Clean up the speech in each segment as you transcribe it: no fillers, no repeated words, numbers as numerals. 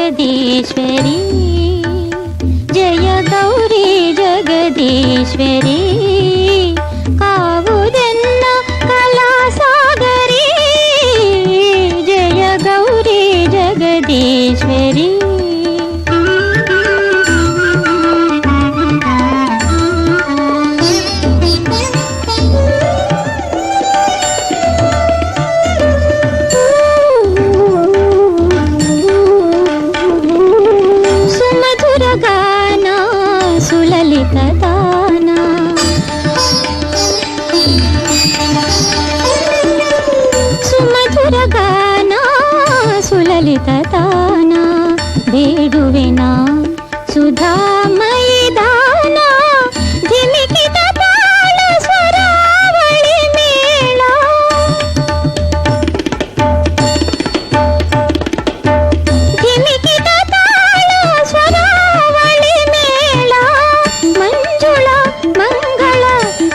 जगदीश्वरी जय गौरी जगदीश्वरी कावुदेन्न कलासागरी जय गौरी जगदीश्वरी सुललितदाना सुमधुरगाना सुललितदाना ಬೇಡುವೆನಾ ಸುಧಾಮಯಿ ದಾನ ಧಿಮಿಕಿದ ತಾಳ ಸ್ವರಾವಳಿ ಮೇಳ ಧಿಮಿಕಿದ ತಾಳ ಸ್ವರಾವಳಿ ಮೇಳ ಮಂಜುಳ ಮಂಗಳ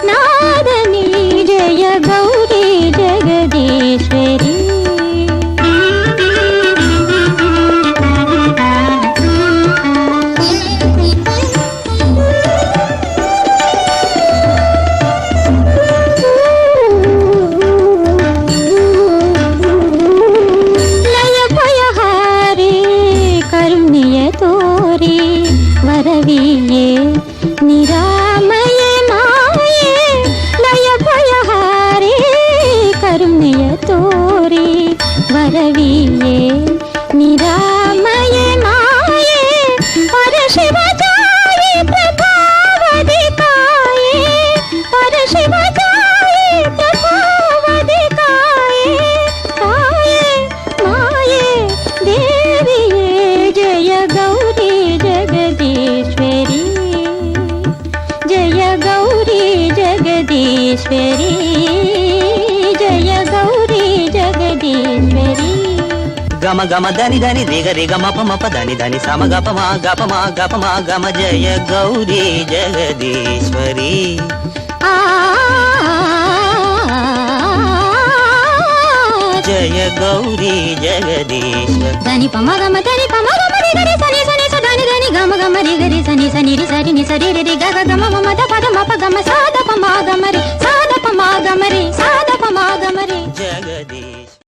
ನಾದನಿ ಜಯ ಗೌರಿ ಜಗದೀಶ್ವರಿ तोरे वरविये निरामये माये लय भयहारे करुणय तोरे वरविये निरामये माये परशिव जाये प्रभावदिकाये परशिव जाये प्रभावदिकाये काये माये देविये जय गौरी जगदीश्वरी जय गौरी जगदीश्वरी जय गौरी जगदीश्वरी गम गम धनि धनि रे ग रे ग म प म प धनि धनि सा म ग प म ग प म ग प म ग म जय गौरी जगदीश्वरी जय गौरी जगदीश्वरी धनि प म ग म रे ग रे सनि सनि स धनि धनि ग म रे ग रे सनि सनि रि सरि नि सरि रे रे ग ग ग म म द प द म प ग म सा द प म ग म रे सा द प म ग म रे सा द प म ग म रे जगदीश्वरी।